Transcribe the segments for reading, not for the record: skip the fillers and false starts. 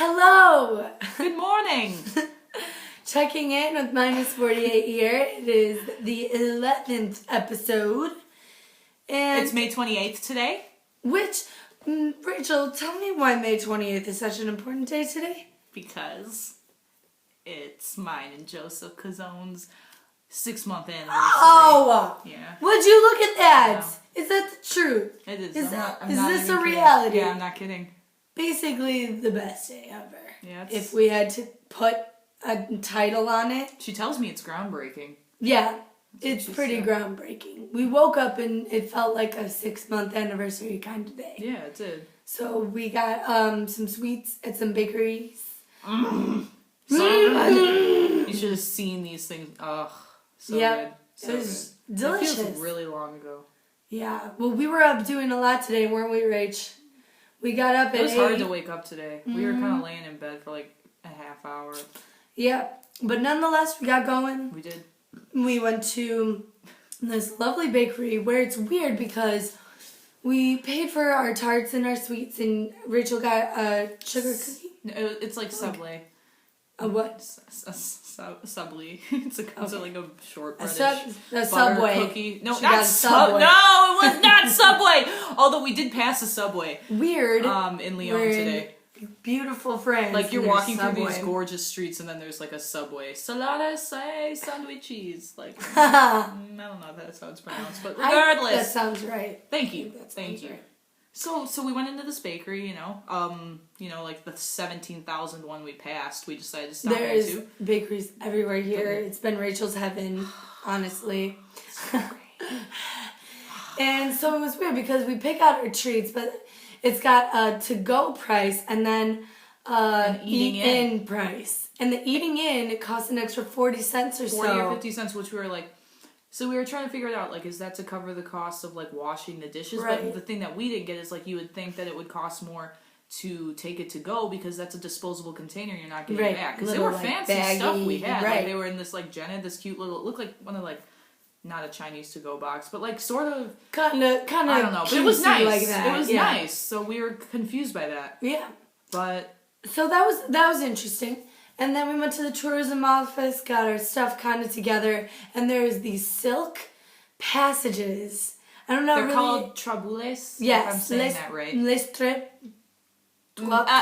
Hello! Good morning! Checking in with minus 48 here. It is the 11th episode. And It's May 28th today. Rachel, tell me why May 28th is such an important day today? Because it's mine and Joseph Cazone's 6-month anniversary. Oh! Yeah. Would you look at that? No. Is that the truth? It is. Is I'm this not a even reality? Kidding. Yeah, I'm not kidding. Basically the best day ever. Yeah, If we had to put a title on it. She tells me it's groundbreaking. Yeah. It's pretty groundbreaking. We woke up and it felt like a 6-month anniversary kind of day. Yeah, it did. So we got some sweets at some bakeries. So good. You should have seen these things. Ugh, so good. So it was good. delicious. It feels really long ago. Yeah. Well, we were up doing a lot today, weren't we, Rach? We got up at 8. It was hard to wake up today. We were kind of laying in bed for like a half hour. Yeah. But nonetheless, we got going. We did. We went to this lovely bakery where it's weird because we paid for our tarts and our sweets, and Rachel got a sugar cookie. It's like Subway. A what? Subway. It's like a shortbread. A Subway cookie. No, she not Subway. No, it was not Subway. Although we did pass a Subway. Weird. In Lyon today. Beautiful France. Like you're walking through these gorgeous streets, and then there's like a Subway. Salada say sandwiches. Like I don't know that's how it's pronounced, but regardless, that sounds right. Thank you. Thank you. Right. So we went into this bakery, like the 17,000 one we passed. We decided to stop there too. There's bakeries everywhere here. It's been Rachel's heaven, honestly. And so it was weird because we pick out our treats, but it's got a to-go price and then an eat-in price. And the eating in, it costs an extra 40 cents or 40 or 50 cents, which we were like... So we were trying to figure it out, like, is that to cover the cost of, like, washing the dishes? Right. But the thing that we didn't get is, like, you would think that it would cost more to take it to go because that's a disposable container you're not getting back. Because they were fancy stuff we had. Right. Like, they were in this, like, Jenna, this cute little... It looked like one of, like... Not a Chinese to-go box, but like sort of... Kind of I don't know, but it was nice. Like that. It was nice, so we were confused by that. Yeah. But... So that was interesting. And then we went to the tourism office, got our stuff kind of together, and there's these silk passages. I don't know. They're called traboules. Yes. If I'm saying that right.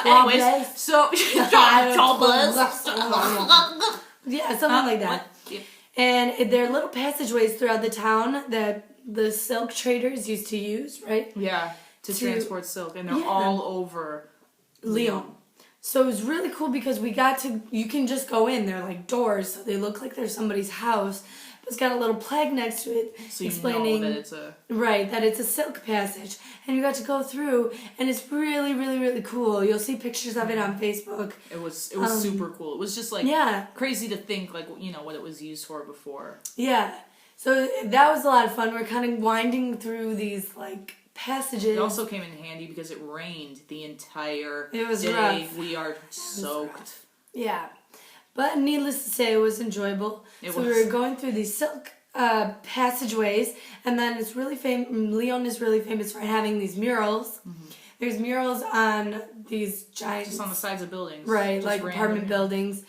Anyways, so... Yeah, something like that. Yeah. And they're little passageways throughout the town that the silk traders used to use, right? Yeah, to transport silk. And they're all over Lyon. So it was really cool because you can just go in. They're like doors, so they look like they're somebody's house. But it's got a little plaque next to it so explaining that it's a... Right, that it's a silk passage. And you got to go through, and it's really, really, really cool. You'll see pictures of it on Facebook. It was super cool. It was just like crazy to think like what it was used for before. Yeah. So that was a lot of fun. We're kind of winding through these like passages. It also came in handy because it rained the entire day. Rough. We are soaked. Yeah. But needless to say, it was enjoyable. We were going through these silk passageways, and then it's really Lyon is really famous for having these murals. Mm-hmm. There's murals on these giant... Just on the sides of buildings. Right, like apartment buildings.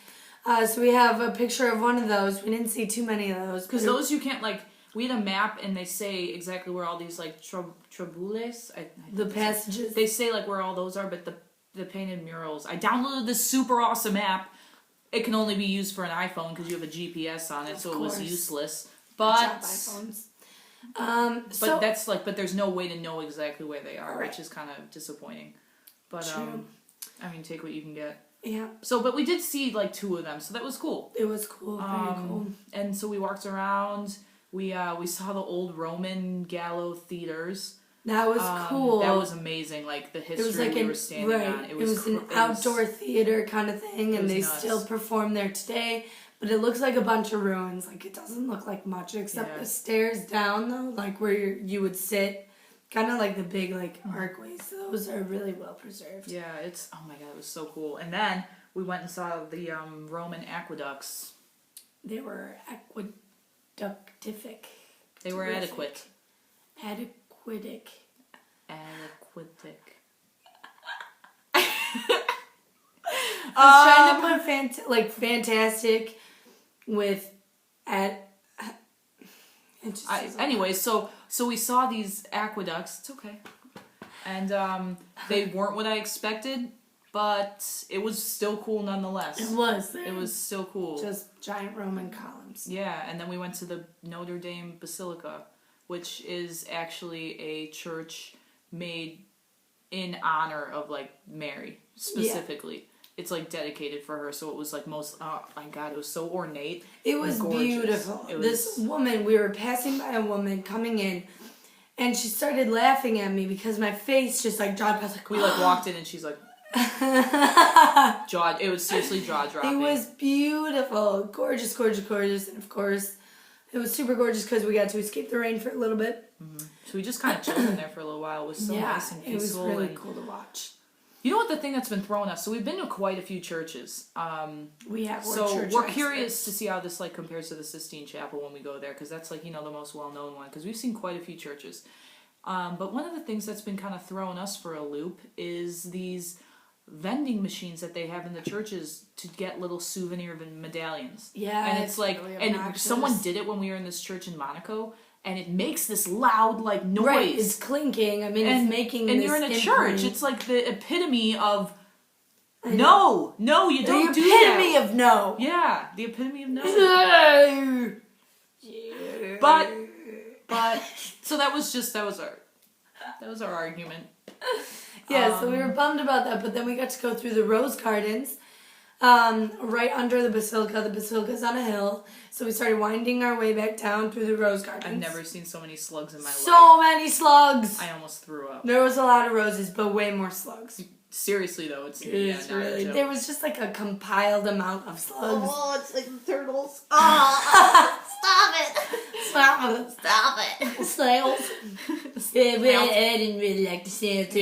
So we have a picture of one of those. We didn't see too many of those. Because those you can't, like... We had a map, and they say exactly where all these, like, traboules... The passages. They say, like, where all those are, but the painted murals... I downloaded this super awesome app. It can only be used for an iPhone because you have a GPS on it, so it was useless. But iPhones. But there's no way to know exactly where they are, which is kind of disappointing. But true. Take what you can get. Yeah. So, but we did see like 2 of them, so that was cool. It was cool. Very cool. And so we walked around. We saw the old Roman Gallo theaters. That was cool. That was amazing. Like the history we were standing on. It was an outdoor theater kind of thing, and they still perform there today. But it looks like a bunch of ruins. Like, it doesn't look like much except the stairs down, though, like where you would sit. Kind of like the big, like, archways. Those are really well preserved. Yeah, oh my God, it was so cool. And then we went and saw the Roman aqueducts. They were aqueductific. They were adequate. Adequatic. I was trying to put fantastic with anyways, so we saw these aqueducts. It's okay. And they weren't what I expected, but it was still cool nonetheless. It was. It was still cool. Just giant Roman columns. Yeah, and then we went to the Notre Dame Basilica, which is actually a church made in honor of, like, Mary, specifically. Yeah. It's, like, dedicated for her, so it was, like, oh, my God, it was so ornate. It was beautiful. This woman, we were passing by a woman coming in, and she started laughing at me because my face just, like, dropped. I was like, we, like, walked in, and she's like... it was seriously jaw-dropping. It was beautiful. Gorgeous, gorgeous, gorgeous. And, of course, it was super gorgeous because we got to escape the rain for a little bit. Mm-hmm. So we just kind of chilled in there for a little while. It was so nice and peaceful. It was really cool to watch. You know what the thing that's been throwing us? So we've been to quite a few churches. We have. We're curious to see how this, like, compares to the Sistine Chapel when we go there, because that's, like, you know, the most well-known one. Because we've seen quite a few churches. But one of the things that's been kind of throwing us for a loop is these vending machines that they have in the churches to get little souvenir medallions. Yeah, and it's like, really and someone did it when we were in this church in Monaco, and it makes this loud, like, noise. Right, it's clinking. I mean, it's making. And you're in a church. It's like the epitome of no, you don't do that. The epitome of no. Yeah, the epitome of no. But so that was our argument. Yeah, so we were bummed about that, but then we got to go through the rose gardens, right under the basilica. The basilica's on a hill, so we started winding our way back down through the rose gardens. I've never seen so many slugs in my life. So many slugs! I almost threw up. There was a lot of roses, but way more slugs. Seriously, though, it's really... There was just, like, a compiled amount of slugs. Oh, it's like the turtles. Oh, stop it! Stop it! Stop it! Snails. I didn't really like the snails.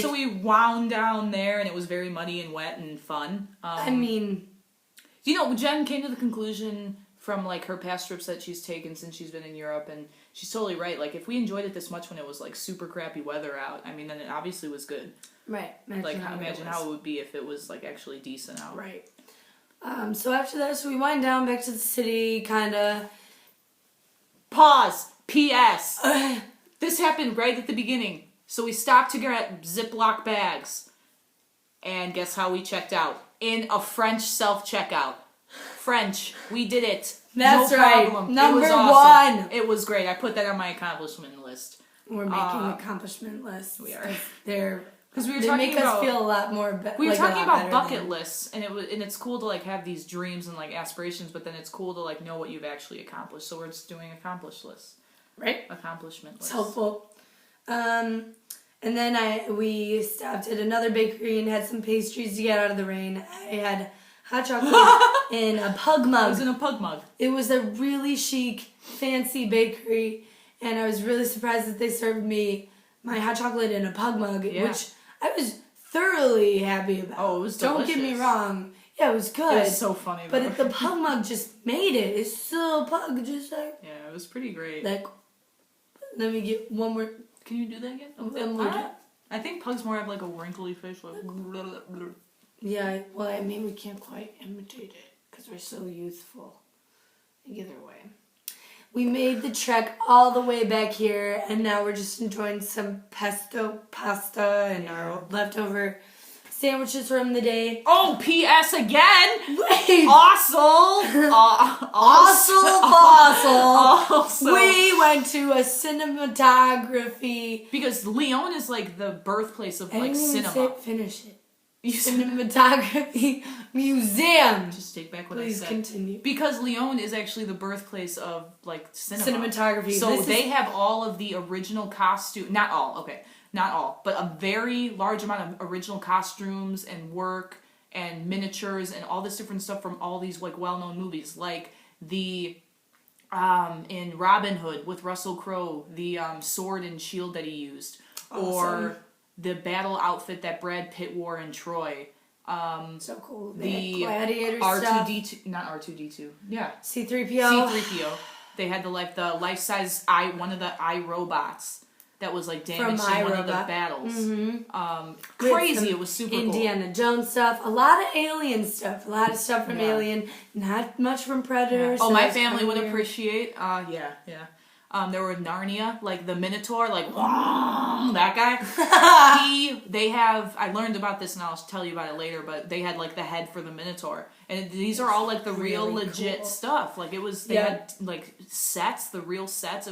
So we wound down there, and it was very muddy and wet and fun. I mean... You know, Jen came to the conclusion from, like, her past trips that she's taken since she's been in Europe, and she's totally right. Like, if we enjoyed it this much when it was, like, super crappy weather out, I mean, then it obviously was good. Right. Imagine how it would be if it was, like, actually decent out. Right. So after that, we wind down back to the city, kind of... Pause. P.S. This happened right at the beginning. So we stopped to get Ziploc bags. And guess how we checked out? In a French self-checkout. French. We did it. That's no right. problem. Number it was awesome. 1. It was great. I put that on my accomplishment list. We're making accomplishment lists. We are. Because they make us feel a lot more. We were talking about bucket lists, and it's cool to, like, have these dreams and, like, aspirations, but then it's cool to, like, know what you've actually accomplished. So we're just doing accomplished lists. Right. Accomplishment lists. It's helpful. And then we stopped at another bakery and had some pastries to get out of the rain. I had hot chocolate in a pug mug. It was in a pug mug. It was a really chic, fancy bakery, and I was really surprised that they served me my hot chocolate in a pug mug, which I was thoroughly happy about. Oh, it was delicious. Don't get me wrong. Yeah, it was good. It was so funny, though. But the pug mug just made it. It's still a pug, just like... Yeah, it was pretty great. Like, let me get one more... Can you do that again? I think pugs more have, like, a wrinkly face. Like... Yeah, well, I mean, we can't quite imitate it because we're so youthful. Either way. We made the trek all the way back here, and now we're just enjoying some pesto pasta and our leftover sandwiches from the day. Oh, P.S. again! Wait! Also, we went to a cinematography... Because Lyon is, like, the birthplace of, like, cinema. Finish it. Cinematography museum. Just take back what Please I said. Continue. Because Lyon is actually the birthplace of, like, cinema. Cinematography. So they have all of the original costume. Not all, but a very large amount of original costumes and work and miniatures and all this different stuff from all these, like, well-known movies, like the in Robin Hood with Russell Crowe, the sword and shield that he used, or the battle outfit that Brad Pitt wore in Troy. So cool. The gladiator R2D2, stuff. not R2D2. Yeah. C3PO. C3PO. They had the life-size one of the iRobots. that was like damaged in one of the battles. Mm-hmm. Crazy! It was super Indiana cool. Jones stuff, a lot of Alien stuff, a lot of stuff from Alien, not much from Predator. Yeah. So my family would appreciate. There were Narnia, like the Minotaur, like that guy. I learned about this and I'll tell you about it later, but they had like the head for the Minotaur. And these are all like the real legit stuff. Like they had like sets, the real sets.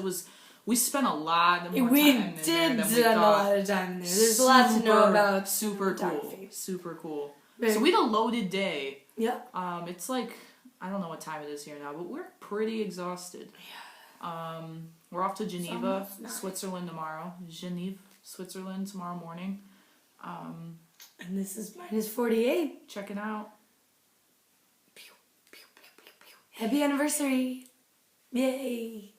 We spent a lot more time in there than we spend a thought. lot of time in there. There's a lot to know about. Super cool. Super cool. So we had a loaded day. Yeah. It's like, I don't know what time it is here now, but we're pretty exhausted. Yeah. We're off to Geneva, Switzerland tomorrow. Switzerland tomorrow morning. And this is -48. Check it out. Happy anniversary. Yay.